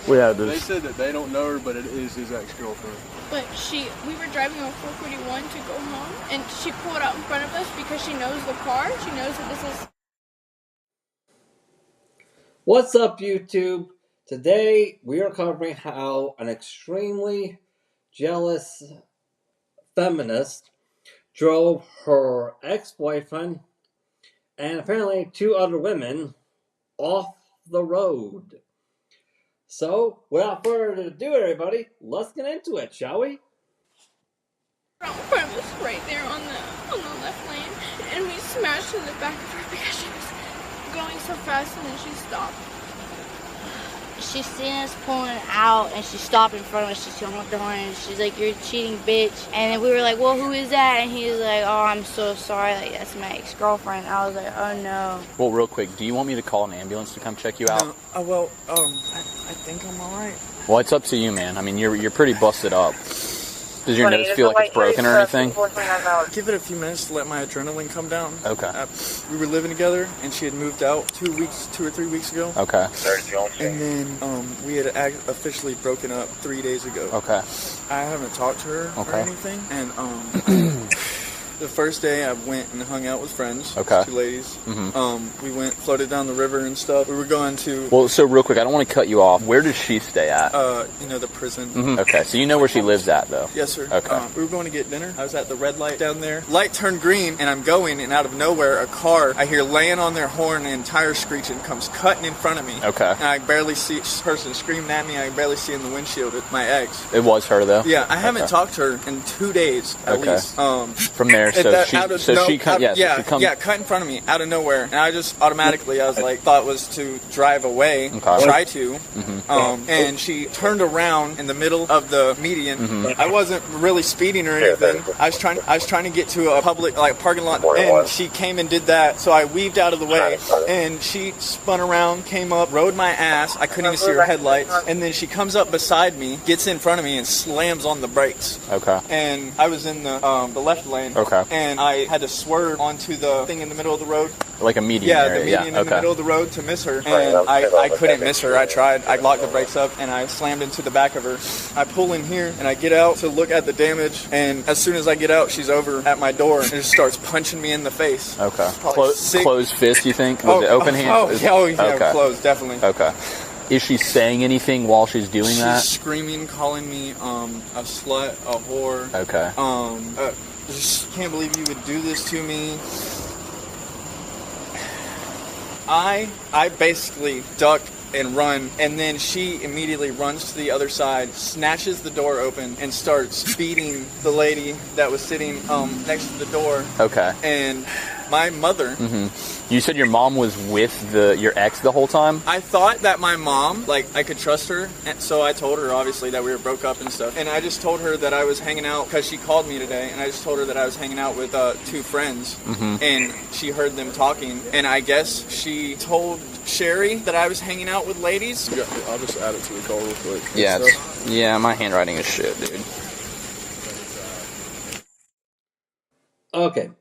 We had They this. said that they don't know her, but it is his ex-girlfriend. But we were driving on 441 to go home, and she pulled out in front of us because she knows the car. She knows that this is... What's up, YouTube? Today, we are covering how an extremely jealous feminist drove her ex-boyfriend and apparently 2 other women off the road. So, without further ado, everybody, let's get into it, shall we? Right in front of us, right there on the left lane, and we smashed in the back of her because she was going so fast, and then she stopped. She seen us pulling out, and she stopped in front of us. She honked the horn, and she's like, "You're a cheating bitch." And then we were like, "Well, who is that?" And he was like, "Oh, I'm so sorry. Like, that's my ex-girlfriend." I was like, "Oh no." Well, real quick, do you want me to call an ambulance to come check you out? I think I'm alright. Well, it's up to you, man. I mean, you're pretty busted up. Does your nose feel like it's broken or anything? Give it a few minutes to let my adrenaline come down. Okay. We were living together, and she had moved out 2 or 3 weeks ago. Okay. And then we had officially broken up 3 days ago. Okay. I haven't talked to her or anything, and the first day I went and hung out with friends. Okay. 2 ladies. We floated down the river and stuff. We were going to... Well, so real quick, I don't want to cut you off. Where does she stay at? the prison. Okay, so you know where she lives at, though? Yes, sir. Okay. We were going to get dinner. I was at the red light down there. Light turned green, and I'm going, and out of nowhere, a car, I hear laying on their horn and tire screeching, comes cutting in front of me. Okay. And I barely see this person screaming at me. I can barely see in the windshield. It's my ex. It was her, though? Yeah, I haven't talked to her in 2 days, at least. From there, she comes... cut in front of me, out of nowhere. And I just automatically, I was like, thought was to drive away, try to. And she turned around in the middle of the median. I wasn't really speeding or anything. I was trying to get to a public parking lot, and she came and did that. So I weaved out of the way, and she spun around, came up, rode my ass. I couldn't even see her headlights. And then she comes up beside me, gets in front of me, and slams on the brakes. Okay. And I was in the left lane. Okay. And I had to swerve onto the thing in the middle of the road. Like a median Yeah, area. the median in the middle of the road to miss her. And I couldn't miss her. I tried. I locked the brakes up, and I slammed into the back of her. I pull in here, and I get out to look at the damage, and as soon as I get out, she's over at my door and just starts punching me in the face. Okay. Closed fist, you think? With the open hand? Okay. Closed, definitely. Okay. Is she saying anything while she's doing that? She's screaming, calling me a slut, a whore. Okay. Just can't believe you would do this to me. I basically duck and run, and then she immediately runs to the other side, snatches the door open, and starts beating the lady that was sitting next to the door. Okay. And my mother... You said your mom was with your ex the whole time? I thought that my mom, I could trust her, and so I told her, obviously, that we were broke up and stuff. And I just told her that I was hanging out, because she called me today, and I just told her that I was hanging out with 2 friends, and she heard them talking, and I guess she told Sherry that I was hanging out with ladies. Yeah, I'll just add it to the call real quick. Yeah, my handwriting is shit, dude. Okay.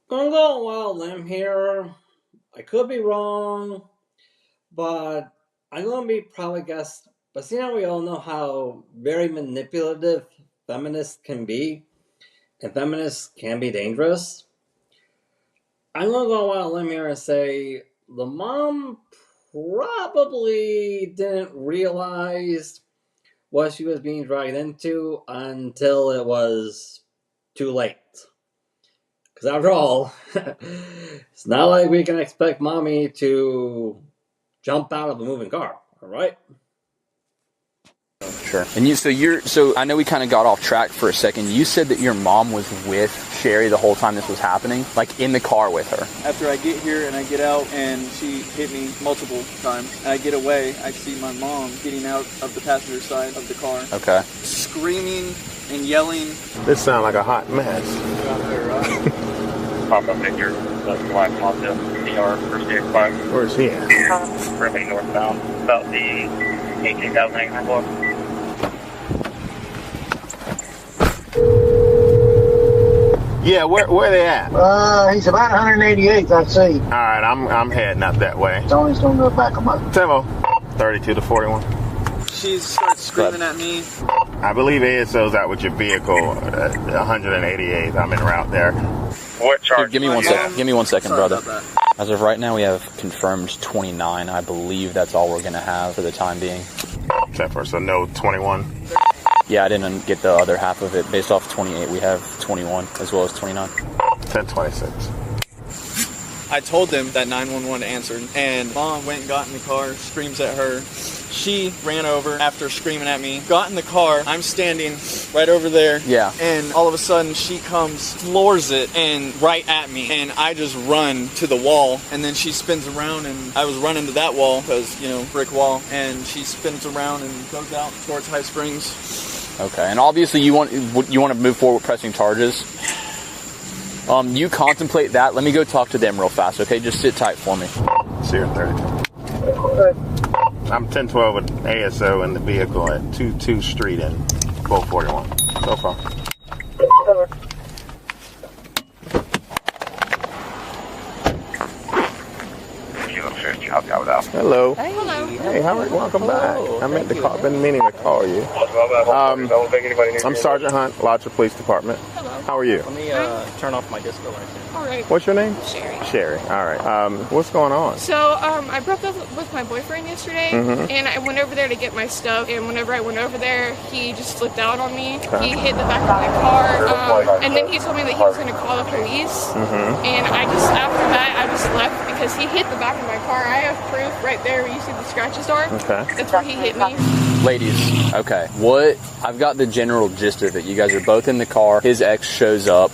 Gonna go on a wild limb here. I could be wrong, but I'm gonna be probably guessed. But see, now we all know how very manipulative feminists can be, and feminists can be dangerous. I'm gonna go on a wild limb here and say the mom probably didn't realize what she was being dragged into until it was too late. Because after all, it's not like we can expect mommy to jump out of a moving car, all right? Sure. And so I know we kind of got off track for a second. You said that your mom was with Sherry the whole time this was happening, like in the car with her. After I get here and I get out, and she hit me multiple times, and I get away, I see my mom getting out of the passenger side of the car. Okay. Screaming and yelling. This sounds like a hot mess. Papa Victor, that's Black Mazda, DR for CX5. Where's he at? Currently northbound, about the 18,000 acre block. Yeah, where they at? He's about 188th, I see. All right, I'm heading up that way. Tony's gonna go back a month. Tempo, 32 to 41. She starts screaming at me. I believe ASO's out with your vehicle at 188th. I'm en route there. What charge? Give me 1 second. Give me 1 second, Sorry brother. about that. As of right now, we have confirmed 29. I believe that's all we're going to have for the time being. Except for, so no 21. Yeah, I didn't get the other half of it. Based off 28, we have 21 as well as 29. 1026. I told them that 911 answered, and Mom went and got in the car, screams at her. She ran over after screaming at me, got in the car. I'm standing right over there. Yeah. And all of a sudden, she comes, floors it, and right at me. And I just run to the wall, and then she spins around, and I was running to that wall, because, you know, brick wall. And she spins around and goes out towards High Springs. Okay, and obviously you want to move forward with pressing charges. You contemplate that. Let me go talk to them real fast, okay? Just sit tight for me. Sierra 32. I'm 1012 with ASO in the vehicle at 22 Street in 441. So far. Kilo 50, help you out with that. Hello. Hello. Hey, Howard, welcome back. I'm at the car. Been meaning to call you. I'm Sergeant Hunt, Lodge Police Department. Hello. How are you? Let me turn off my disco light. All right. What's your name? Sherry. Sherry. All right. What's going on? So, I broke up with my boyfriend yesterday, and I went over there to get my stuff, and whenever I went over there, he just flipped out on me. He hit the back of my car, and then he told me that he was going to call the police, and after that, I just left because he hit the back of my car. I have proof right there where you see the scratches are. Okay. That's where he hit me. Ladies, okay. I've got the general gist of it. You guys are both in the car. His ex shows up.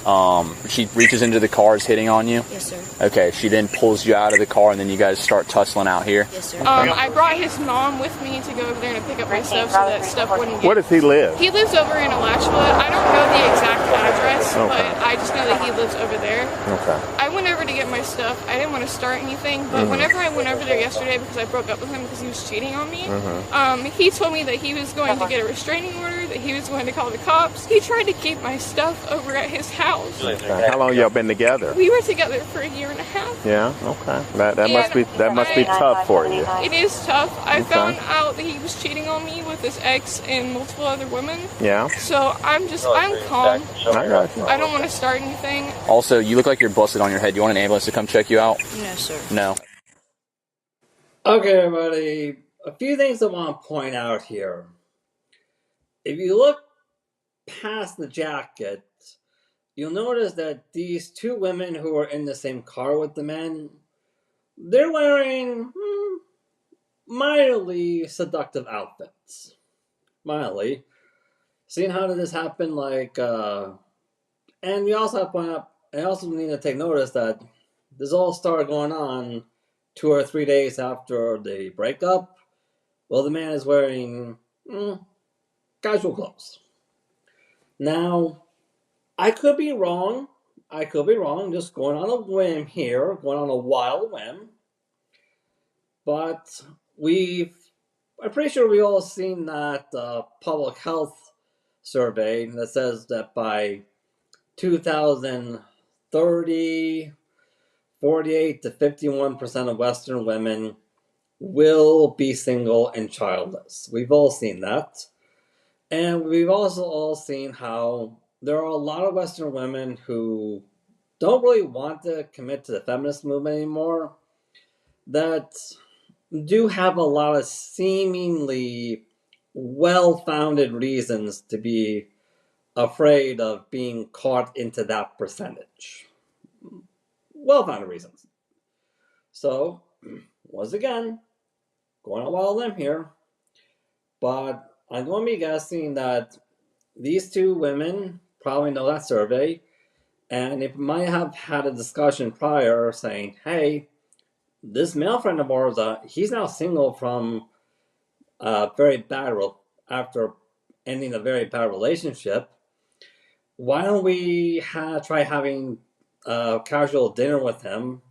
She reaches into the car, is hitting on you. Yes, sir. Okay, she then pulls you out of the car, and then you guys start tussling out here. Yes, sir. I brought his mom with me to go over there and pick up my stuff so that stuff wouldn't get... Where does he live? He lives over in Alachua. I don't know the exact address, but I just know that he lives over there. Okay. I went over to get my stuff. I didn't want to start anything, but whenever I went over there yesterday because I broke up with him because he was cheating on me, he told me that he was going to get a restraining order, that he was going to call the cops. He tried to keep my stuff over at his house. Okay. How long y'all been together? We were together for a year and a half. Yeah. Okay. That must be tough for you. It is tough. I found out that he was cheating on me with his ex and multiple other women. Yeah. So I'm calm. I got you. I don't want to start anything. Also, you look like you're busted on your head. You want an ambulance to come check you out? No, sir. No. Okay, everybody. A few things I want to point out here. If you look past the jacket, you'll notice that these two women who are in the same car with the men, they're wearing mildly seductive outfits. Mildly. Seeing how did this happen, and you also have to point out, I also need to take notice that this all started going on 2 or 3 days after the breakup. Well, the man is wearing casual clothes. Now, I could be wrong. Just going on a whim here, going on a wild whim. But I'm pretty sure we've all seen that public health survey that says that by 2030, 48 to 51% of Western women will be single and childless. We've all seen that. And we've also all seen how there are a lot of Western women who don't really want to commit to the feminist movement anymore, that do have a lot of seemingly well-founded reasons to be afraid of being caught into that percentage. Well-founded reasons. So, once again, going on a wild limb here, but I'm going to be guessing that these two women probably know that survey, and it might have had a discussion prior saying, hey, this male friend of ours, he's now single from after ending a very bad relationship. Why don't we try having a casual dinner with him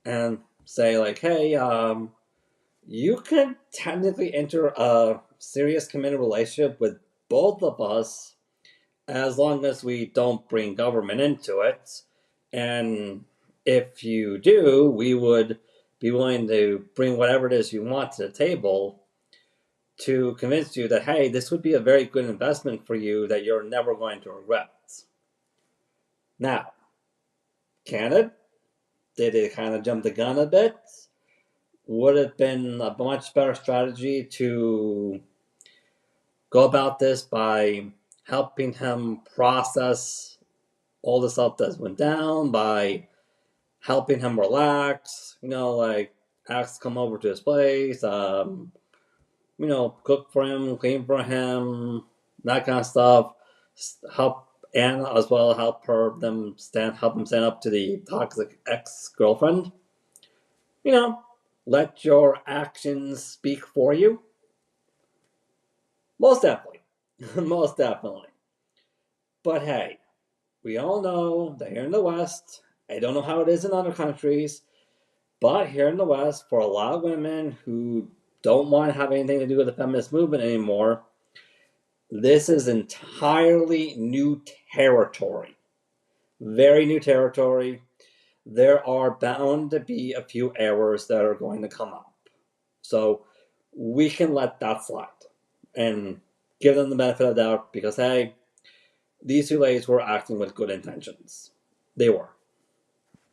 and say, hey, you can technically enter a serious committed relationship with both of us as long as we don't bring government into it. And if you do, we would be willing to bring whatever it is you want to the table. to convince you that, hey, this would be a very good investment for you that you're never going to regret. Now, can it? Did it kind of jump the gun a bit? Would it have been a much better strategy to go about this by helping him process all the stuff that went down, by helping him relax, like ask come over to his place, cook for him, clean for him, that kind of stuff. Help Anna as well, help him stand up to the toxic ex-girlfriend. Let your actions speak for you. Most definitely. Most definitely. But hey, we all know that here in the West, I don't know how it is in other countries, but here in the West, for a lot of women who don't want to have anything to do with the feminist movement anymore, this is entirely new territory. Very new territory. There are bound to be a few errors that are going to come up. So we can let that slide and give them the benefit of the doubt because, hey, these two ladies were acting with good intentions. They were.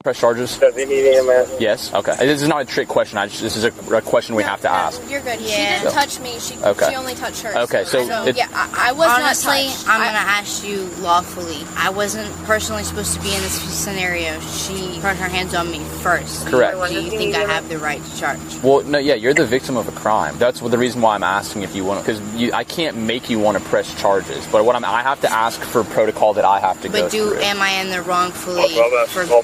Press charges? Does he need EMS? Yes. Okay. This is not a trick question. This is a question we have to ask. You're good. Yeah. She didn't touch me. She only touched her. Okay. So I was honestly, not touched. I'm gonna ask you lawfully. I wasn't personally supposed to be in this scenario. She put her hands on me first. Correct. Do you think I have the right to charge? Well, no. Yeah, you're the victim of a crime. That's the reason why I'm asking if you want to, because I can't make you want to press charges. But I have to ask for protocol that I have to go through. But am I in the wrongfully for the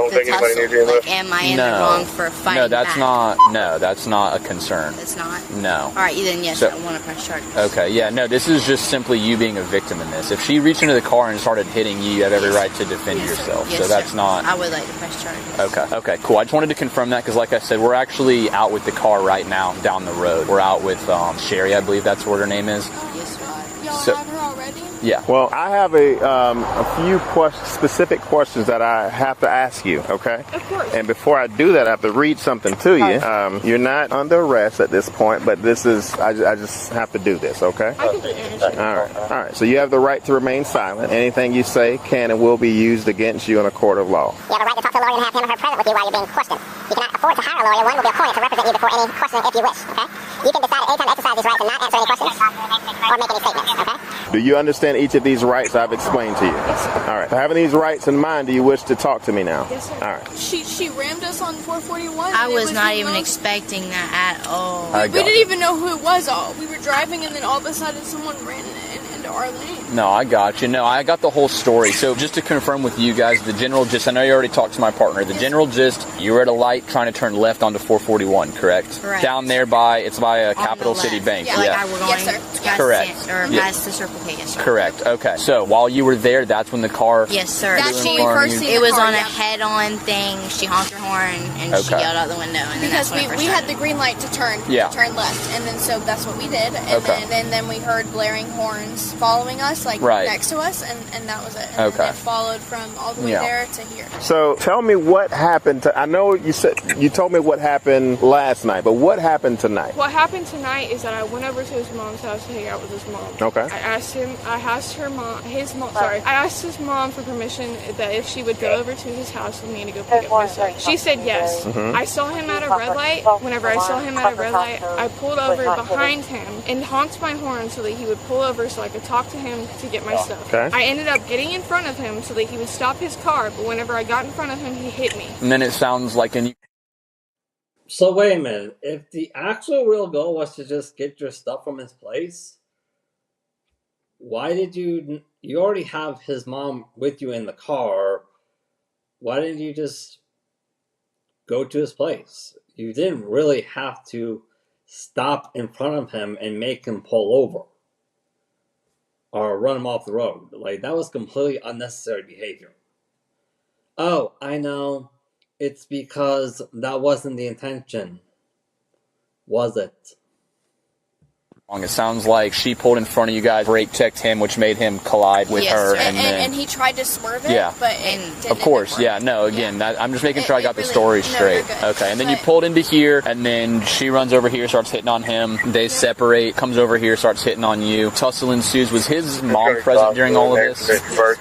tussle? Like, am I in the wrong for fighting that's back? that's not a concern. It's not? No. All right, then yes, I want to press charges. Okay, yeah, no, this is just simply you being a victim in this. If she reached into the car and started hitting you, you have every right to defend yourself. Yes, so that's sir. not... I would like to press charges. Okay, cool. I just wanted to confirm that because, like I said, we're actually out with the car right now down the road. We're out with Sherry, I believe that's what her name is. Yes, sir. Y'all have her already? Yeah. Well, I have a few specific questions that I have to ask you, okay? Of course. And before I do that, I have to read something to you. You're not under arrest at this point, but this is, I just have to do this, okay? I completely understand. All right. So you have the right to remain silent. Anything you say can and will be used against you in a court of law. You have a right to talk to a lawyer and have him or her present with you while you're being questioned. You cannot afford to hire a lawyer. One will be appointed to represent you before any question if you wish, okay? You can decide at any time to exercise these rights and not answer any questions or make any statements, okay? Do you understand each of these rights I've explained to you? Yes, sir. All right. So having these rights in mind, do you wish to talk to me now? Yes, sir. All right. She rammed us on 441. I was not even expecting that at all. We didn't even know who it was. We were driving, and then all of a sudden, someone ran into our lane. No, I got you. No, I got the whole story. So just to confirm with you guys, the general gist, I know you already talked to my partner. The general gist, you were at a light trying to turn left onto 441, correct? Correct. Down there it's by a Capital City Bank. Yeah, like I were going yes, sir. past Correct. past the Circle K, yes, sir. Correct. Okay. So while you were there, that's when the car... Yes, sir. That's when we first seen it was the car, on a yeah. head-on thing. She honked her horn, and she yelled out the window. And then because that's when we had the green light to turn left, and then so that's what we did. And then we heard blaring horns following us, like next to us, and that was it. And then it followed from all the way there to here. So tell me what happened I know you told me what happened last night, but what happened tonight? What happened tonight is that I went over to his mom's house to hang out with his mom. Okay. I asked his mom for permission that if she would go over to his house with me to go pick up my son. She said yes. Mm-hmm. I saw him at a red light. Whenever I saw him at a red light, I pulled over behind him and honked my horn so that he would pull over so I could talk to him to get my stuff. Okay. I ended up getting in front of him so that he would stop his car, but whenever I got in front of him, he hit me. And then it sounds like... So wait a minute. If the actual real goal was to just get your stuff from his place, why did you already have his mom with you in the car? Why didn't you just go to his place? You didn't really have to stop in front of him and make him pull over or run him off the road. Like, that was completely unnecessary behavior. Oh, I know. It's because that wasn't the intention. Was it? It sounds like she pulled in front of you guys, brake checked him, which made him collide with her. And he tried to swerve it, but it didn't. Of course, yeah. No, again, I'm just making sure I got the story straight. Okay, and then you pulled into here, and then she runs over here, starts hitting on him. They separate, comes over here, starts hitting on you. Tussle ensues. Was his mom present during all of this? Okay.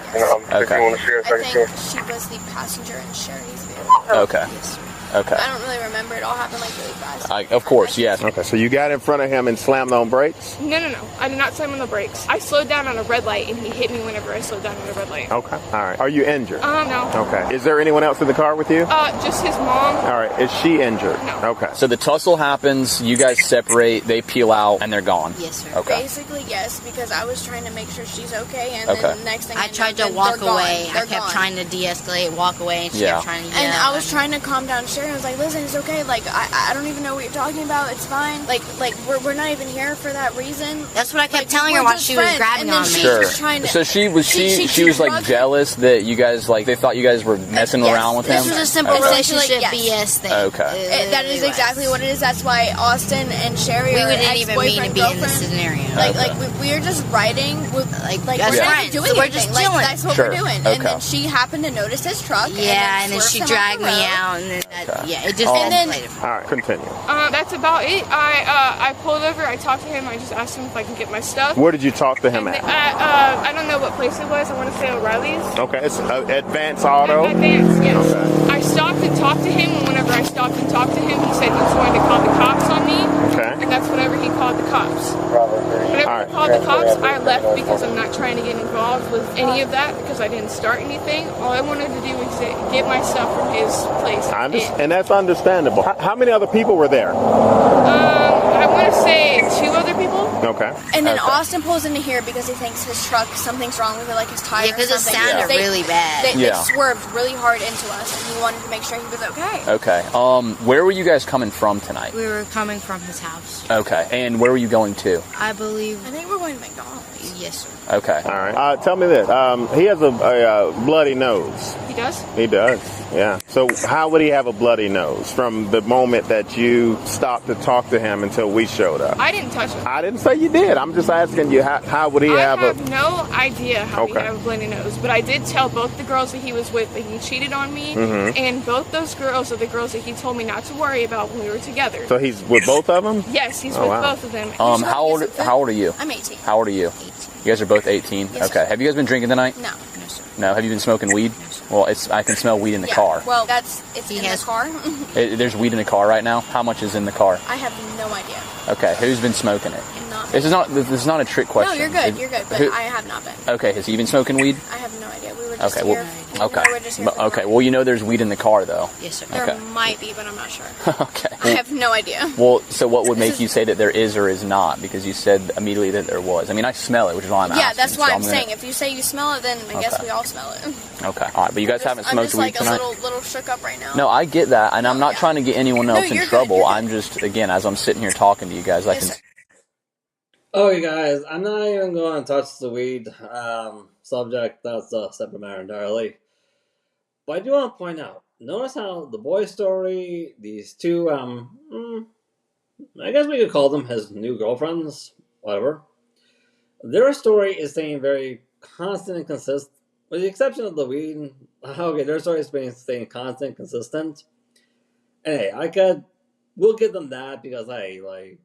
I think she was the passenger in Sherry's vehicle. Okay. Okay. I don't really remember. It all happened like really fast. Of course, yes. Okay, so you got in front of him and slammed on brakes? No. I did not slam on the brakes. I slowed down on a red light, and he hit me whenever I slowed down on a red light. Okay, all right. Are you injured? No. Okay. Is there anyone else in the car with you? Just his mom. All right. Is she injured? No. Okay. So the tussle happens, you guys separate, they peel out, and they're gone? Yes, sir. Okay. Basically, yes, because I was trying to make sure she's okay, and then the next thing I tried to walk away. I kept trying to de-escalate, walk away, and she kept trying to yell. And I was trying to calm down Sherry. I was like, listen, it's okay. Like, I don't even know what you're talking about. It's fine. Like we're not even here for that reason. That's what I kept telling her while she was grabbing on me. Sure. So she was like jealous that you guys, like, they thought you guys were messing around with him? This was a simple relationship BS thing. Okay. That is exactly what it is. That's why Austin and Sherry are didn't even mean to be in this scenario. Like we are just riding with like we're not doing we're anything. just Like, chilling. that's what we're doing. And then she happened to notice his truck. And then she dragged me out, and then it just escalated. All right, continue. That's about it. I pulled over. I talked to him. I just asked him if I can get my stuff. Where did you talk to him at? I don't know what place it was. I want to say O'Reilly's. Okay, it's Advance Auto. Advance, yes. Okay. I stopped and talked to him, and whenever I stopped and talked to him, he said he was going to call the cops on me. Okay. And that's whenever he called the cops. Whenever he called the cops, I left because I'm not trying to get involved with any of that because I didn't start anything. All I wanted to do was get my stuff from his place. And that's understandable. How many other people were there? I want to say 2 other people. Okay. And then Austin pulls into here because he thinks his truck, something's wrong with it, like his tire. Yeah, because it sounded really bad. They swerved really hard into us, and he wanted to make sure he was okay. Okay. Where were you guys coming from tonight? We were coming from his house. Okay. And where were you going to? I think we're going to McDonald's. Yes, sir. Okay. All right. Tell me this. He has a bloody nose. He does? He does, yeah. So how would he have a bloody nose from the moment that you stopped to talk to him until we showed up? I didn't touch him. I didn't say you did. I'm just asking you, how would he have a... I have no idea how he had a bloody nose, but I did tell both the girls that he was with that he cheated on me, and both those girls are the girls that he told me not to worry about when we were together. So he's with both of them? Yes, he's with both of them. How old are you? I'm 18. How old are you? 18. You guys are both 18? Yes, okay. Have you guys been drinking tonight? No. No, sir. No. Have you been smoking weed? No, sir. Well, I can smell weed in the car. Well, it's in the car. There's weed in the car right now? How much is in the car? I have no idea. Okay. Who's been smoking it? This is not a trick question. No, you're good. But I have not been. Okay. Has he been smoking weed? I have no idea. We were just okay. here. Okay. Well, you know there's weed in the car, though. Yes, sir. There might be, but I'm not sure. Okay. I have no idea. Well, so what would make you say that there is or is not? Because you said immediately that there was. I mean, I smell it, which is why I'm asking. Yeah, that's why I'm saying. If you say you smell it, then I guess we all smell it. Okay. All right. But you guys haven't smoked weed tonight? I'm just a little shook up right now. No, I get that, and I'm not trying to get anyone else in trouble. I'm just, again, as I'm sitting here talking to you guys, I can... Okay, guys, I'm not even going to touch the weed subject. That's a separate matter entirely. But I do want to point out, notice how the boy story, these two, I guess we could call them his new girlfriends, whatever. Their story is staying very constant and consistent, with the exception of the weed. Okay, their story is staying constant and consistent. And hey, we'll give them that because, hey, like,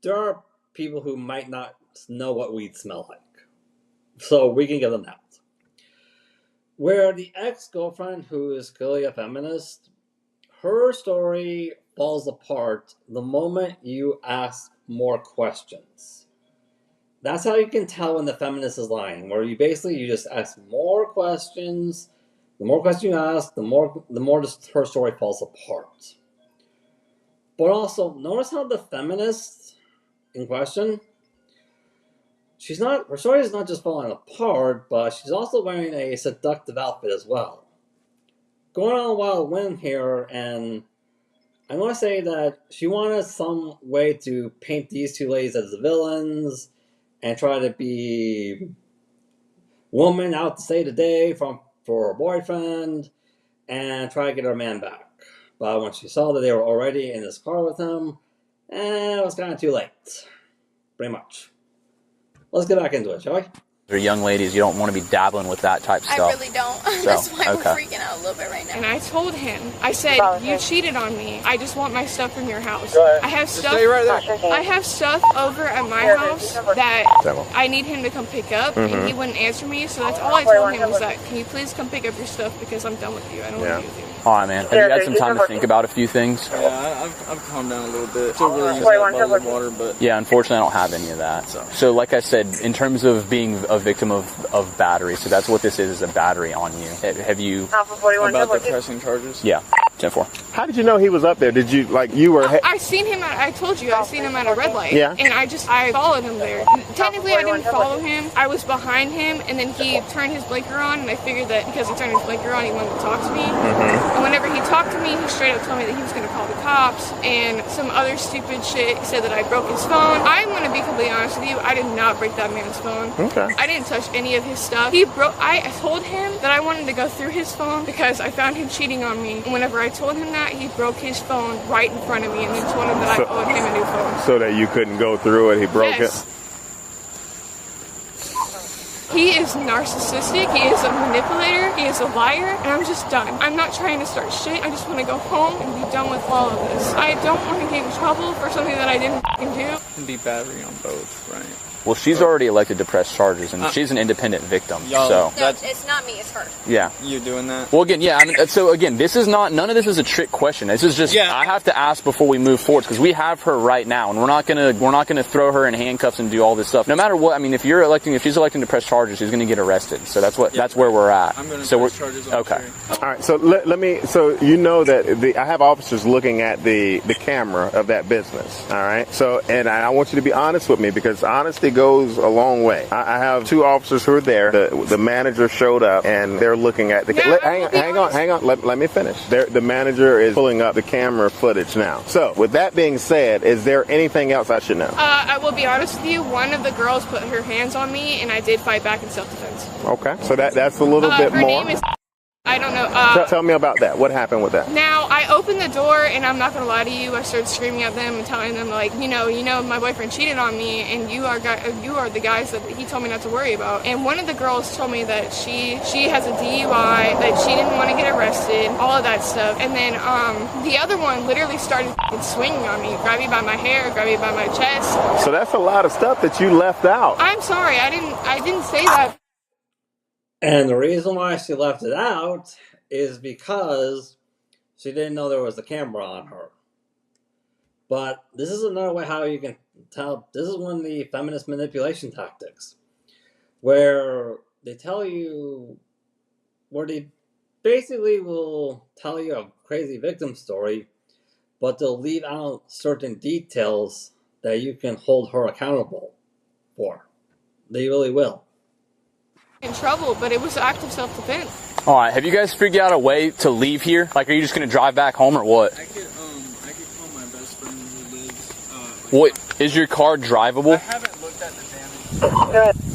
there are people who might not know what weed smell like. So we can give them that. Where the ex-girlfriend, who is clearly a feminist, her story falls apart the moment you ask more questions. That's how you can tell when the feminist is lying, where you just ask more questions. The more questions you ask, the more her story falls apart. But also, notice how the feminist in question, her story is not just falling apart, but she's also wearing a seductive outfit as well. Going on a wild wind here, and I want to say that she wanted some way to paint these two ladies as the villains and try to be woman out to save the day for her boyfriend and try to get her man back. But when she saw that they were already in this car with him, it was kind of too late. pretty much. Let's get back into it, shall we? They're young ladies. You don't want to be dabbling with that type stuff. I really don't. That's why we're freaking out a little bit right now. And I told him, I said, you cheated on me. I just want my stuff from your house. I have stuff. Stay right there. I have stuff over at my house that I need him to come pick up, and he wouldn't answer me. So that's all I told him was that, can you please come pick up your stuff because I'm done with you. I don't want to use you. All right, man. Have you had some time to think about a few things? Yeah, I've calmed down a little bit. Still really use that bottle of water, but yeah, unfortunately, I don't have any of that. So like I said, in terms of being a victim of battery, so that's what this is a battery on you. Have you about the pressing charges? Yeah, 10-4. How did you know he was up there? Did you you were? I seen him. I told you I seen him at a red light. Yeah. And I followed him there. Technically, I didn't follow him. I was behind him, and then he turned his blinker on, and I figured that because he turned his blinker on, he wanted to talk to me. And whenever he talked to me, he straight up told me that he was going to call the cops and some other stupid shit. He said that I broke his phone. I'm going to be completely honest with you. I did not break that man's phone. Okay. I didn't touch any of his stuff. I told him that I wanted to go through his phone because I found him cheating on me. And whenever I told him that, he broke his phone right in front of me and then told him that I owed him a new phone. So that you couldn't go through it, he broke it? He is narcissistic, he is a manipulator, he is a liar, and I'm just done. I'm not trying to start shit, I just want to go home and be done with all of this. I don't want to get in trouble for something that I didn't do. And be battery on both, right? Well, she's already elected to press charges, and she's an independent victim. So No, it's not me, it's her. yeah. You doing that? Well, again, yeah. I mean, so again, this is not. None of this is a trick question. This is just. I have to ask before we move forward because we have her right now, and we're not gonna throw her in handcuffs and do all this stuff. No matter what. I mean, if she's electing to press charges, she's gonna get arrested. So that's where we're at. I'm gonna so press charges on okay. her. All right. So let me. So you know that I have officers looking at the camera of that business. All right. So and I want you to be honest with me because honesty goes a long way. I have two officers who are there. The manager showed up and they're looking at the. Hang on. Let me finish. The manager is pulling up the camera footage now. So with that being said, is there anything else I should know? I will be honest with you. One of the girls put her hands on me, and I did fight back in self-defense. Okay. So that's a little bit her more. Name is. I don't know. Tell me about that. What happened with that? Now, I opened the door, and I'm not going to lie to you. I started screaming at them and telling them, like, you know, my boyfriend cheated on me, and you are the guys that he told me not to worry about. And one of the girls told me that she has a DUI, that she didn't want to get arrested, all of that stuff. And then the other one literally started swinging on me, grab me by my hair, grab me by my chest. So that's a lot of stuff that you left out. I'm sorry. I didn't say that. And the reason why she left it out is because she didn't know there was a camera on her. But this is another way how you can tell. This is one of the feminist manipulation tactics. Where they tell you, where they basically will tell you a crazy victim story, but they'll leave out certain details that you can hold her accountable for. They really will. In trouble, but it was active self-defense. All right. Have you guys figured out a way to leave here? Like, are you just gonna drive back home or what? I could call my best friend who lives. What is your car drivable? I haven't looked at the damage.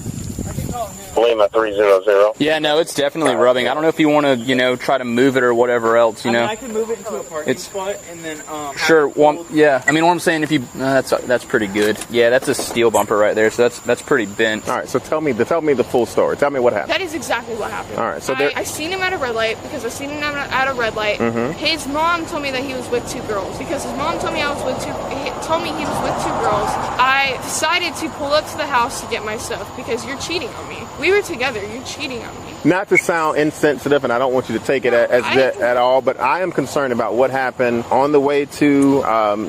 Lima 300. Yeah, no, it's definitely rubbing. I don't know if you want to, try to move it or whatever else, I mean, I can move it into a parking spot and then. Sure. Well, yeah. I mean, what I'm saying, if you, that's pretty good. Yeah, that's a steel bumper right there, so that's pretty bent. All right. So tell me the full story. Tell me what happened. That is exactly what happened. All right. So I seen him at a red light because I seen him at a red light. His mom told me that he was with two girls because his mom told me he was with two girls. I decided to pull up to the house to get my stuff because you're cheating on me. We were together. You're cheating on me. Not to sound insensitive, and I don't want you to take it as that at all, but I am concerned about what happened on the way to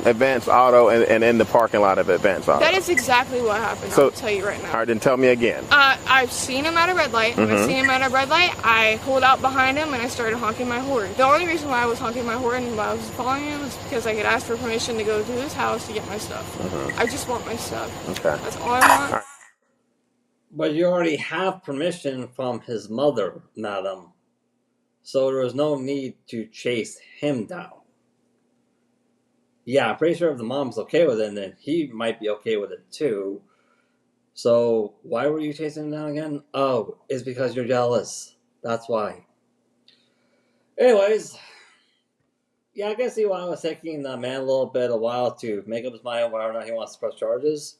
Advance Auto and in the parking lot of Advance Auto. That is exactly what happened. So, I'll tell you right now. All right, then tell me again. I've seen him at a red light. When I seen him at a red light, I pulled out behind him and I started honking my horn. The only reason why I was honking my horn and why I was following him is because I could ask for permission to go to his house to get my stuff. I just want my stuff. Okay. That's all I want. But you already have permission from his mother, madam. So there was no need to chase him down. Yeah, I'm pretty sure if the mom's okay with it, then he might be okay with it too. So why were you chasing him down again? Oh, it's because you're jealous. That's why. Anyways, yeah, I can see why I was taking the man a little bit a while to make up his mind whether or not he wants to press charges.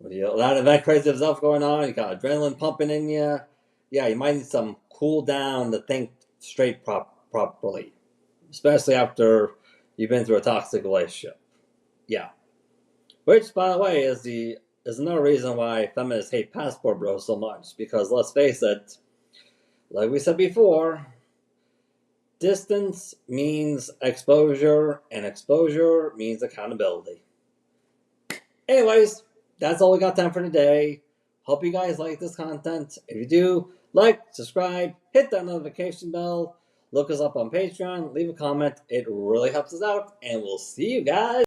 With a lot of that crazy stuff going on, you got adrenaline pumping in you. Yeah, you might need some cool down to think straight properly. Especially after you've been through a toxic relationship. Yeah. Which, by the way, is another reason why feminists hate passport bros so much. Because let's face it, like we said before, distance means exposure, and exposure means accountability. Anyways, that's all we got time for today. Hope you guys like this content. If you do, like, subscribe, hit that notification bell, look us up on Patreon, leave a comment. It really helps us out, and we'll see you guys